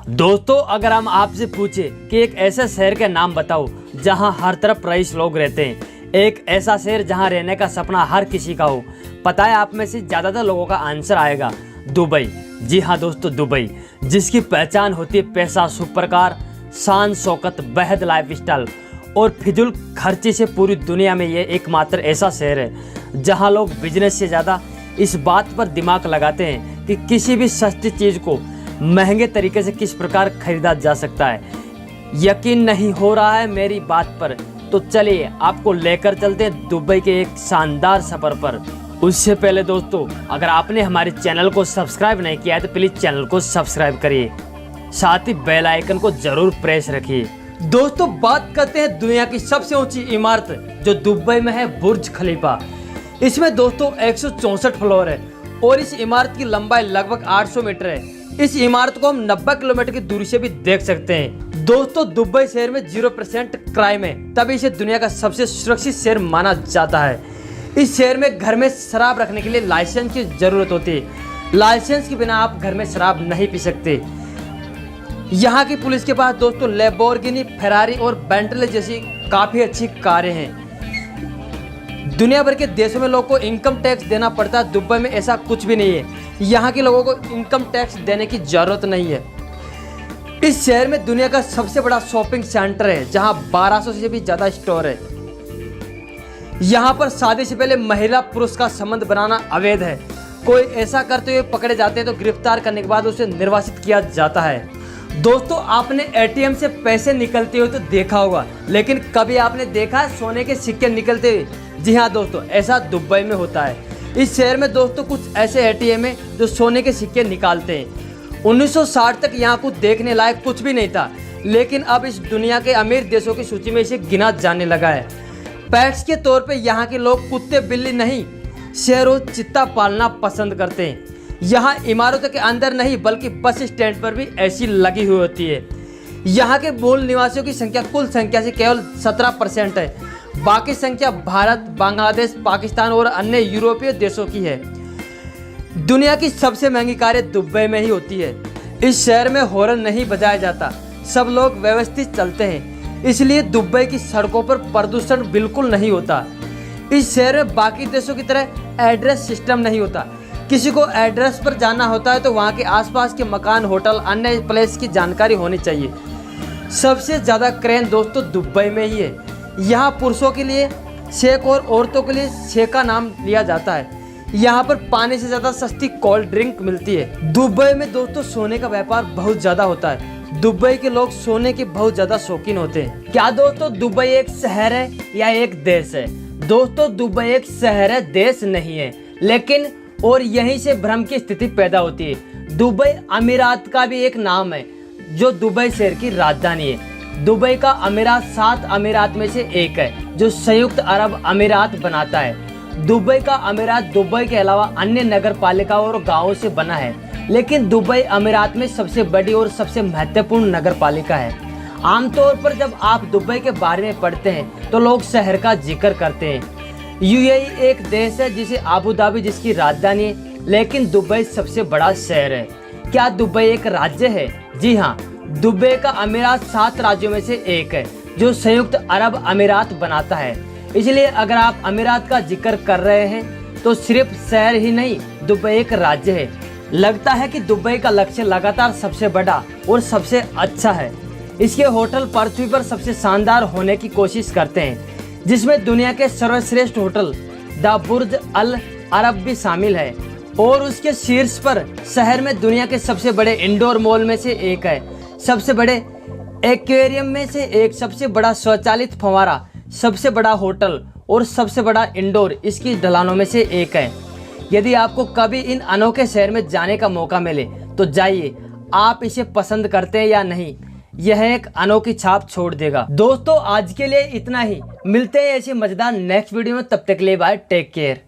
दोस्तों, अगर हम आपसे पूछे कि एक ऐसे शहर के नाम बताओ जहां हर तरफ रईस लोग रहते हैं, एक ऐसा शहर जहां रहने का सपना हर किसी का हो, पता है आप में से ज़्यादातर लोगों का आंसर आएगा दुबई। जी हाँ दोस्तों, दुबई, जिसकी पहचान होती है पैसा, सुपरकार, शान शौकत, बेहद लाइफस्टाइल और फिजूल खर्ची से पूरी दुनिया में ये एकमात्र ऐसा शहर है जहां लोग बिजनेस से ज़्यादा इस बात पर दिमाग लगाते हैं कि किसी भी सस्ती चीज़ को महंगे तरीके से किस प्रकार खरीदा जा सकता है। यकीन नहीं हो रहा है मेरी बात पर? तो चलिए आपको लेकर चलते हैं दुबई के एक शानदार सफ़र पर। उससे पहले दोस्तों, अगर आपने हमारे चैनल को सब्सक्राइब नहीं किया है तो प्लीज़ चैनल को सब्सक्राइब करिए, साथ ही बेल आइकन को ज़रूर प्रेस रखिए। दोस्तों, बात करते हैं दुनिया की सबसे ऊंची इमारत जो दुबई में है, बुर्ज खलीफा। इसमें दोस्तों 164 फ्लोर है और इस इमारत की लंबाई लगभग 800 मीटर है। इस इमारत को हम 90 किलोमीटर की दूरी से भी देख सकते हैं। दोस्तों, दुबई शहर में 0% क्राइम है, तभी इसे दुनिया का सबसे सुरक्षित शहर माना जाता है। इस शहर में घर में शराब रखने के लिए लाइसेंस की जरूरत होती है। लाइसेंस के बिना आप घर में शराब नहीं पी सकते। यहाँ की पुलिस के पास दोस्तों लैम्बोर्गिनी, फेरारी और बेंटले जैसी काफ़ी अच्छी कारें हैं। दुनिया भर के देशों में लोगों को इनकम टैक्स देना पड़ता है, दुबई में ऐसा कुछ भी नहीं है। यहाँ के लोगों को इनकम टैक्स देने की ज़रूरत नहीं है। इस शहर में दुनिया का सबसे बड़ा शॉपिंग सेंटर है जहाँ 1200 से भी ज़्यादा स्टोर है। यहाँ पर शादी से पहले महिला पुरुष का संबंध बनाना अवैध है। कोई ऐसा करते हुए पकड़े जाते हैं तो गिरफ्तार करने के बाद उसे निर्वासित किया जाता है। दोस्तों, आपने एटीएम से पैसे निकलते हुए तो देखा होगा, लेकिन कभी आपने देखा है सोने के सिक्के निकलते हुए? जी हाँ दोस्तों, ऐसा दुबई में होता है। इस शहर में दोस्तों कुछ ऐसे एटीएम है जो सोने के सिक्के निकालते हैं। 1960 तक यहाँ कुछ देखने लायक कुछ भी नहीं था, लेकिन अब इस दुनिया के अमीर देशों की सूची में इसे गिना जाने लगा है। पेट्स के तौर पे यहाँ के लोग कुत्ते बिल्ली नहीं, शेर और चीता पालना पसंद करते हैं। यहाँ इमारतों के अंदर नहीं बल्कि बस स्टैंड पर भी एसी लगी हुई होती है। यहाँ के मूल निवासियों की संख्या कुल संख्या से केवल 17% है। बाकी संख्या भारत, बांग्लादेश, पाकिस्तान और अन्य यूरोपीय देशों की है। दुनिया की सबसे महंगी कारें दुबई में ही होती है। इस शहर में हॉर्न नहीं बजाया जाता, सब लोग व्यवस्थित चलते हैं, इसलिए दुबई की सड़कों पर प्रदूषण बिल्कुल नहीं होता। इस शहर में बाकी देशों की तरह एड्रेस सिस्टम नहीं होता। किसी को एड्रेस पर जाना होता है तो वहाँ के आसपास के मकान, होटल, अन्य प्लेस की जानकारी होनी चाहिए। सबसे ज़्यादा क्रेन दोस्तों दुबई में ही है। यहाँ पुरुषों के लिए शेख और औरतों के लिए शेखा नाम लिया जाता है। यहाँ पर पानी से ज़्यादा सस्ती कोल्ड ड्रिंक मिलती है। दुबई में दोस्तों सोने का व्यापार बहुत ज़्यादा होता है। दुबई के लोग सोने के बहुत ज़्यादा शौकीन होते हैं। क्या दोस्तों दुबई एक शहर है या एक देश है? दोस्तों, दुबई एक शहर है, देश नहीं है। लेकिन और यहीं से भ्रम की स्थिति पैदा होती है। दुबई अमीरात का भी एक नाम है जो दुबई शहर की राजधानी है। दुबई का अमीरात 7 अमीरात में से एक है जो संयुक्त अरब अमीरात बनाता है। दुबई का अमीरात दुबई के अलावा अन्य नगर पालिकाओं और गाँवों से बना है, लेकिन दुबई अमीरात में सबसे बड़ी और सबसे महत्वपूर्ण नगर पालिका है। आमतौर पर जब आप दुबई के बारे में पढ़ते हैं तो लोग शहर का जिक्र करते हैं। यूएई एक देश है जिसे अबू धाबी जिसकी राजधानी है, लेकिन दुबई सबसे बड़ा शहर है। क्या दुबई एक राज्य है? जी हाँ, दुबई का अमीरात 7 राज्यों में से एक है जो संयुक्त अरब अमीरात बनाता है। इसलिए अगर आप अमीरात का जिक्र कर रहे हैं तो सिर्फ शहर ही नहीं, दुबई एक राज्य है। लगता है कि दुबई का लक्ष्य लगातार सबसे बड़ा और सबसे अच्छा है। इसके होटल पृथ्वी पर सबसे शानदार होने की कोशिश करते हैं, जिसमें दुनिया के सर्वश्रेष्ठ होटल द बुर्ज अल अरब भी शामिल है। और उसके शीर्ष पर शहर में दुनिया के सबसे बड़े इंडोर मॉल में से एक है, सबसे बड़े एक्वेरियम में से एक, सबसे बड़ा स्वचालित फव्वारा, सबसे बड़ा होटल और सबसे बड़ा इंडोर इसकी ढलानों में से एक है। यदि आपको कभी इन अनोखे शहर में जाने का मौका मिले तो जाइए। आप इसे पसंद करते हैं या नहीं, यह एक अनोखी छाप छोड़ देगा। दोस्तों, आज के लिए इतना ही। मिलते हैं ऐसी मजेदार नेक्स्ट वीडियो में, तब तक के लिए बाय, टेक केयर।